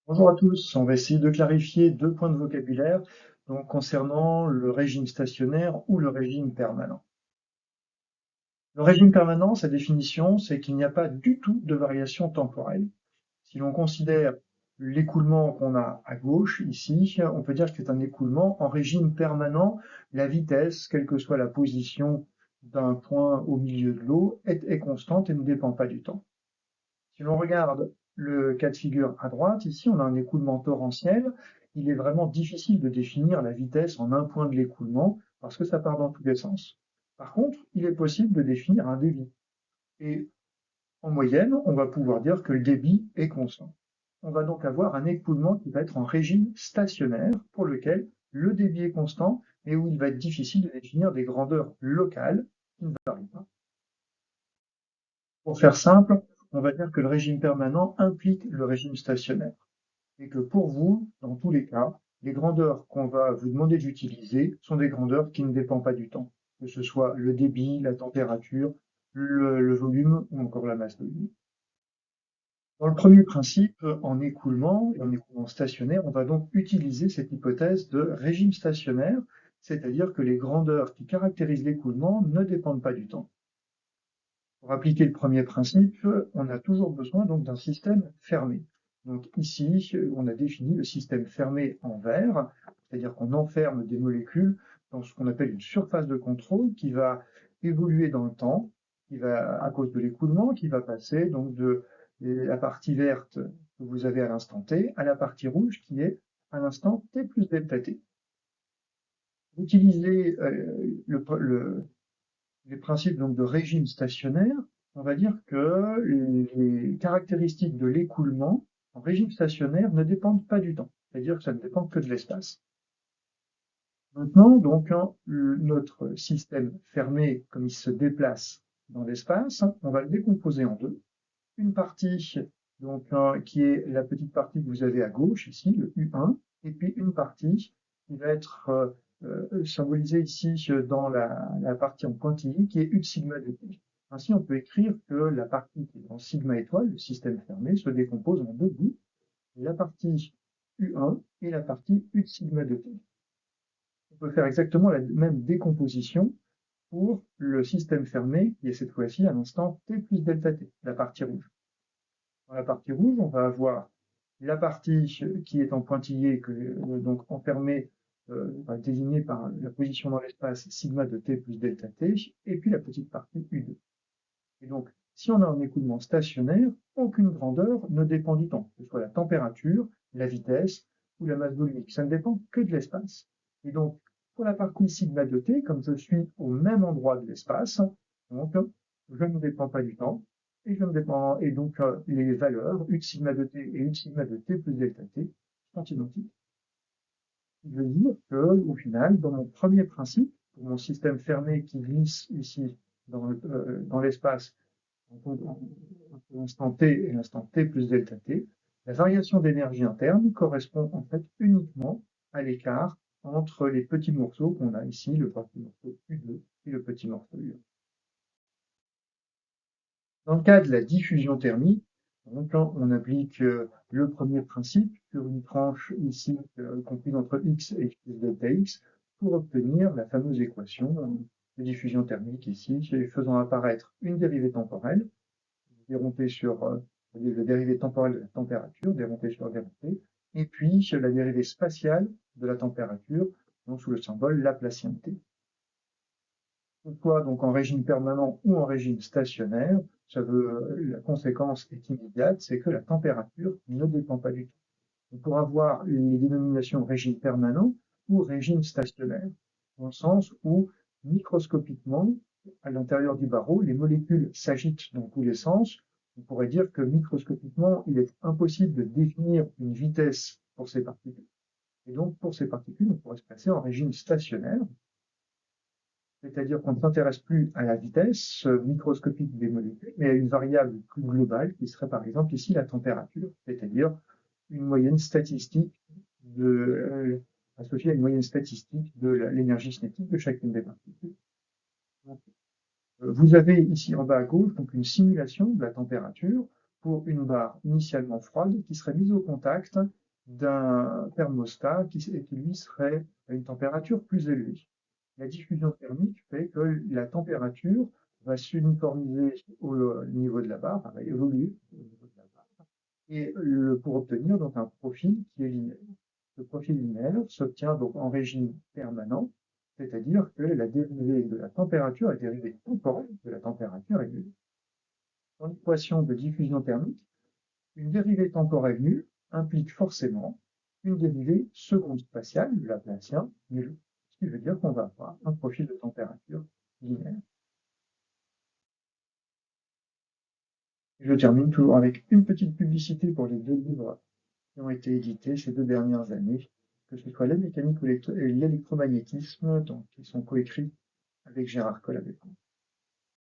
Bonjour à tous, on va essayer de clarifier deux points de vocabulaire donc, concernant le régime stationnaire ou le régime permanent. Le régime permanent, sa définition, c'est qu'il n'y a pas du tout de variation temporelle. Si l'on considère l'écoulement qu'on a à gauche, ici, on peut dire que c'est un écoulement en régime permanent. La vitesse, quelle que soit la position d'un point au milieu de l'eau, est constante et ne dépend pas du temps. Si l'on regarde le cas de figure à droite, ici on a un écoulement torrentiel. Il est vraiment difficile de définir la vitesse en un point de l'écoulement parce que ça part dans tous les sens. Par contre, il est possible de définir un débit. Et en moyenne, on va pouvoir dire que le débit est constant. On va donc avoir un écoulement qui va être en régime stationnaire pour lequel le débit est constant et où il va être difficile de définir des grandeurs locales qui ne varient pas. Pour faire simple, on va dire que le régime permanent implique le régime stationnaire et que pour vous, dans tous les cas, les grandeurs qu'on va vous demander d'utiliser sont des grandeurs qui ne dépendent pas du temps, que ce soit le débit, la température, le volume ou encore la masse de l'eau. Dans le premier principe, en écoulement et en écoulement stationnaire, on va donc utiliser cette hypothèse de régime stationnaire, c'est-à-dire que les grandeurs qui caractérisent l'écoulement ne dépendent pas du temps. Pour appliquer le premier principe, on a toujours besoin donc d'un système fermé. Donc ici, on a défini le système fermé en verre, c'est-à-dire qu'on enferme des molécules dans ce qu'on appelle une surface de contrôle qui va évoluer dans le temps, qui va, à cause de l'écoulement, qui va passer donc de la partie verte que vous avez à l'instant t à la partie rouge qui est à l'instant t plus delta t. Utiliser les principes donc de régime stationnaire, on va dire que les caractéristiques de l'écoulement en régime stationnaire ne dépendent pas du temps, c'est-à-dire que ça ne dépend que de l'espace. Maintenant, donc, notre système fermé, comme il se déplace dans l'espace, on va le décomposer en deux. Une partie donc, qui est la petite partie que vous avez à gauche ici, le U1, et puis une partie qui va être symbolisée ici dans la partie en pointillé qui est U de sigma de t. Ainsi, on peut écrire que la partie qui est en sigma étoile, le système fermé, se décompose en deux bouts, la partie U1 et la partie U de sigma de t. On peut faire exactement la même décomposition pour le système fermé qui est cette fois-ci à l'instant t plus delta t, la partie rouge. Dans la partie rouge, on va avoir la partie qui est en pointillé, donc enfermée, désignée par la position dans l'espace sigma de t plus delta t, et puis la petite partie U2. Et donc, si on a un écoulement stationnaire, aucune grandeur ne dépend du temps, que ce soit la température, la vitesse ou la masse volumique. Ça ne dépend que de l'espace. Et donc, pour la partie sigma de t, comme je suis au même endroit de l'espace, donc je ne dépends pas du temps, et je ne dépends, et donc les valeurs U de sigma de t et U de sigma de t plus delta t sont identiques. Je veux dire que, au final, dans mon premier principe, pour mon système fermé qui glisse ici dans l'espace entre l'instant t et l'instant t plus delta t, la variation d'énergie interne correspond en fait uniquement à l'écart entre les petits morceaux qu'on a ici, le petit morceau U2 et le petit morceau U1. Dans le cas de la diffusion thermique, donc, on applique le premier principe sur une tranche ici comprise entre x et x plus delta x pour obtenir la fameuse équation de diffusion thermique ici, faisant apparaître une dérivée temporelle dérompé sur le dérivé temporel de la température, dérompé sur dérompé, et puis la dérivée spatiale de la température, donc sous le symbole Laplacien T. Soit donc en régime permanent ou en régime stationnaire, la conséquence est immédiate, c'est que la température ne dépend pas du tout. On pourra avoir les dénominations régime permanent ou régime stationnaire, dans le sens où microscopiquement, à l'intérieur du barreau, les molécules s'agitent dans tous les sens. On pourrait dire que microscopiquement, il est impossible de définir une vitesse pour ces particules. Et donc, pour ces particules, on pourrait se placer en régime stationnaire, c'est-à-dire qu'on ne s'intéresse plus à la vitesse microscopique des molécules, mais à une variable plus globale qui serait par exemple ici la température, c'est-à-dire une moyenne statistique associée à une moyenne statistique de l'énergie cinétique de chacune des particules. Donc, vous avez ici en bas à gauche donc une simulation de la température pour une barre initialement froide qui serait mise au contact d'un thermostat et qui lui serait à une température plus élevée. La diffusion thermique fait que la température va s'uniformiser au niveau de la barre, va évoluer au niveau de la barre, et pour obtenir donc un profil qui est linéaire. Ce profil linéaire s'obtient donc en régime permanent, c'est-à-dire que la dérivée de la température, la dérivée temporelle de la température est nulle. Dans l'équation de diffusion thermique, une dérivée temporelle nulle implique forcément une dérivée seconde spatiale, le Laplacien, nulle, ce qui veut dire qu'on va avoir un profil de température linéaire. Je termine toujours avec une petite publicité pour les deux livres qui ont été édités ces 2 dernières années, que ce soit la mécanique ou l'électromagnétisme, donc qui sont coécrits avec Gérard Collabé.